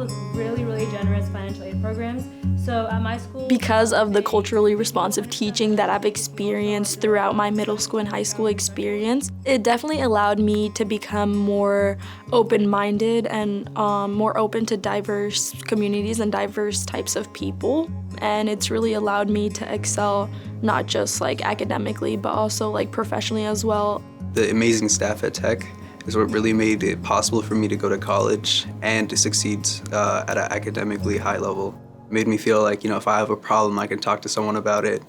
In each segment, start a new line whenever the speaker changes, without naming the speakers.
with really, really generous financial aid programs. So at my school...
Because of the culturally responsive teaching that I've experienced throughout my middle school and high school experience, it definitely allowed me to become more open-minded and more open to diverse communities and diverse types of people. And it's really allowed me to excel not just like academically, but also like professionally as well.
The amazing staff at Tech is what really made it possible for me to go to college and to succeed at an academically high level. It made me feel like, if I have a problem, I can talk to someone about it.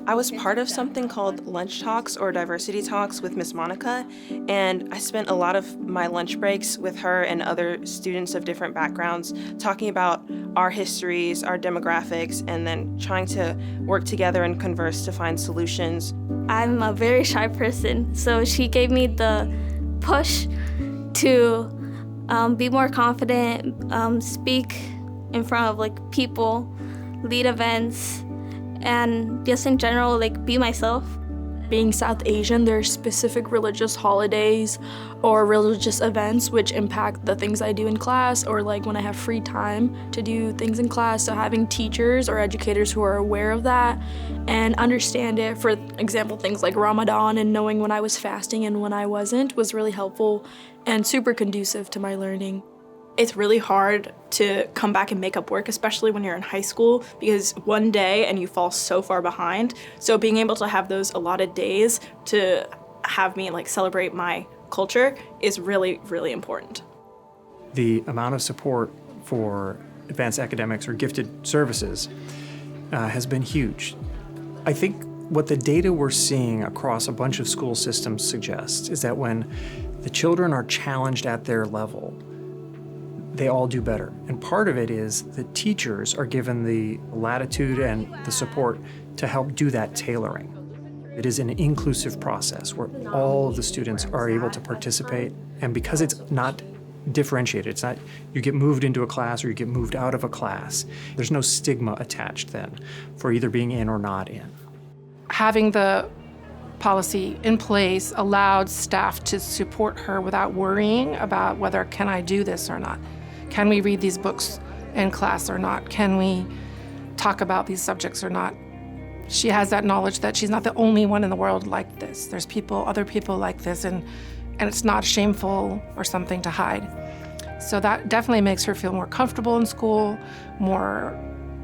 I was part of something called Lunch Talks or Diversity Talks with Miss Monica, and I spent a lot of my lunch breaks with her and other students of different backgrounds talking about our histories, our demographics, and then trying to work together and converse to find solutions.
I'm a very shy person, so she gave me the push to be more confident, speak in front of like people, lead events, and just in general, like be myself.
Being South Asian, there are specific religious holidays or religious events which impact the things I do in class or like when I have free time to do things in class. So having teachers or educators who are aware of that and understand it, for example, things like Ramadan and knowing when I was fasting and when I wasn't, was really helpful and super conducive to my learning. It's really hard to come back and make up work, especially when you're in high school, because one day and you fall so far behind. So being able to have those allotted days to have me like celebrate my culture is really, really important.
The amount of support for advanced academics or gifted services has been huge. I think what the data we're seeing across a bunch of school systems suggests is that when the children are challenged at their level, they all do better. And part of it is the teachers are given the latitude and the support to help do that tailoring. It is an inclusive process where all of the students are able to participate. And because it's not differentiated, it's not you get moved into a class or you get moved out of a class, there's no stigma attached then for either being in or not in.
Having the policy in place allowed staff to support her without worrying about whether can I do this or not. Can we read these books in class or not? Can we talk about these subjects or not? She has that knowledge that she's not the only one in the world like this. There's other people like this, and it's not shameful or something to hide. So that definitely makes her feel more comfortable in school, more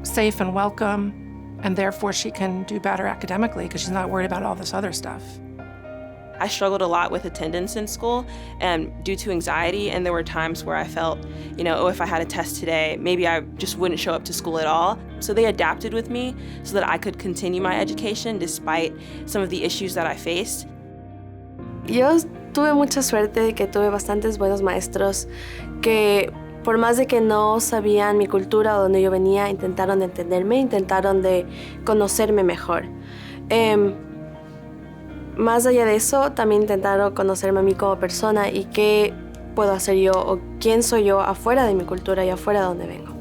safe and welcome, and therefore she can do better academically because she's not worried about all this other stuff.
I struggled a lot with attendance in school and due to anxiety, and there were times where I felt, if I had a test today, maybe I just wouldn't show up to school at all. So they adapted with me so that I could continue my education despite some of the issues that I faced.
Yo tuve mucha suerte de que tuve bastantes buenos maestros que por más de que no sabían mi cultura o donde yo venía, intentaron de entenderme, intentaron de conocerme mejor. Más allá de eso, también intentaron conocerme a mí como persona y qué puedo hacer yo o quién soy yo afuera de mi cultura y afuera de donde vengo.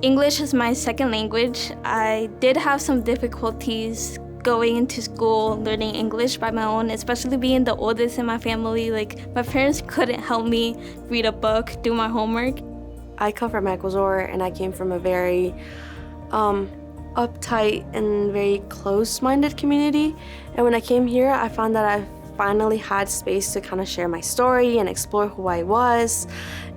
English is my second language. I did have some difficulties going into school, learning English by my own, especially being the oldest in my family. Like, my parents couldn't help me read a book, do my homework.
I come from Ecuador, and I came from a very uptight and very close-minded community. And when I came here, I found that I finally had space to kind of share my story and explore who I was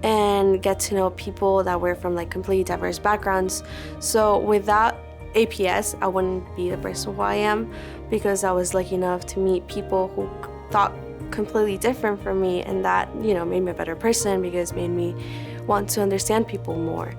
and get to know people that were from like completely diverse backgrounds. So without APS, I wouldn't be the person who I am, because I was lucky enough to meet people who thought completely different from me, and that, made me a better person because it made me want to understand people more.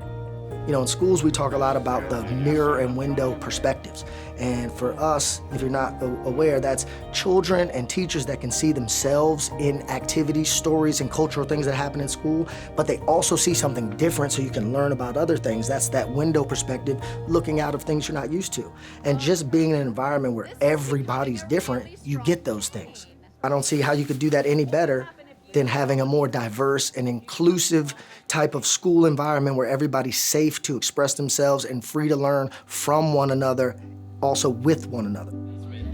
In schools we talk a lot about the mirror and window perspectives. And for us, if you're not aware, that's children and teachers that can see themselves in activities, stories, and cultural things that happen in school, but they also see something different so you can learn about other things. That's that window perspective, looking out of things you're not used to. And just being in an environment where everybody's different, you get those things. I don't see how you could do that any better than having a more diverse and inclusive type of school environment where everybody's safe to express themselves and free to learn from one another, also with one another.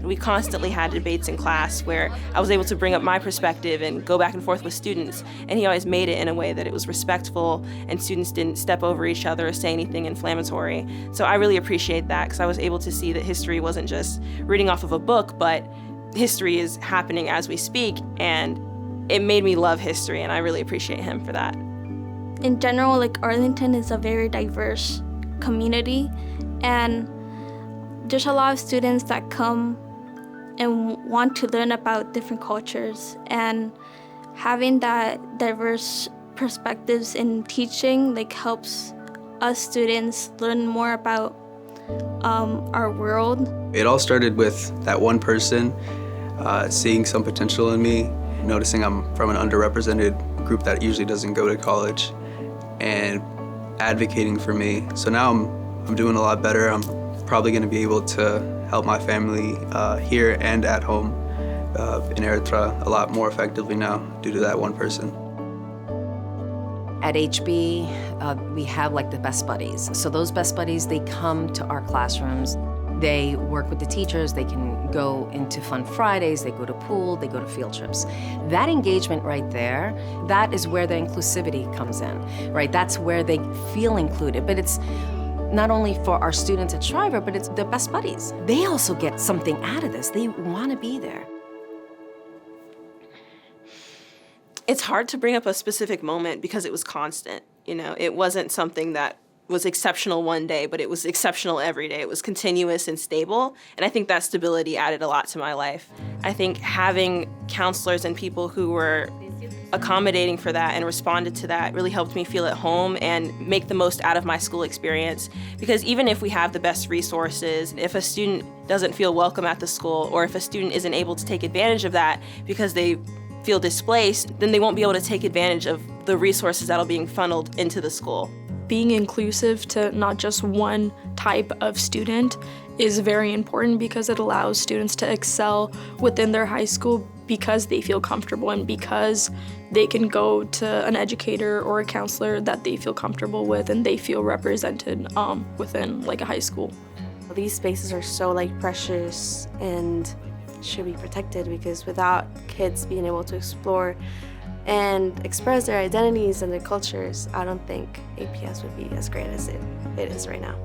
We constantly had debates in class where I was able to bring up my perspective and go back and forth with students, and he always made it in a way that it was respectful and students didn't step over each other or say anything inflammatory. So I really appreciate that, because I was able to see that history wasn't just reading off of a book, but history is happening as we speak, and it made me love history, and I really appreciate him for that.
In general, like Arlington is a very diverse community, and there's a lot of students that come and want to learn about different cultures, and having that diverse perspectives in teaching like helps us students learn more about our world.
It all started with that one person seeing some potential in me, noticing I'm from an underrepresented group that usually doesn't go to college, and advocating for me. So now I'm doing a lot better. I'm probably going to be able to help my family here and at home in Eritrea a lot more effectively now due to that one person.
At HB, we have like the best buddies. So those best buddies, they come to our classrooms. They work with the teachers, they can go into Fun Fridays, they go to pool, they go to field trips. That engagement right there, that is where the inclusivity comes in, right? That's where they feel included. But it's not only for our students at Shriver, but it's the best buddies. They also get something out of this. They want to be there.
It's hard to bring up a specific moment because it was constant. You know, it wasn't something that was exceptional one day, but it was exceptional every day. It was continuous and stable, and I think that stability added a lot to my life. I think having counselors and people who were accommodating for that and responded to that really helped me feel at home and make the most out of my school experience. Because even if we have the best resources, if a student doesn't feel welcome at the school, or if a student isn't able to take advantage of that because they feel displaced, then they won't be able to take advantage of the resources that are being funneled into the school.
Being inclusive to not just one type of student is very important, because it allows students to excel within their high school because they feel comfortable and because they can go to an educator or a counselor that they feel comfortable with and they feel represented within like a high school.
These spaces are so like precious and should be protected, because without kids being able to explore and express their identities and their cultures, I don't think APS would be as great as it is right now.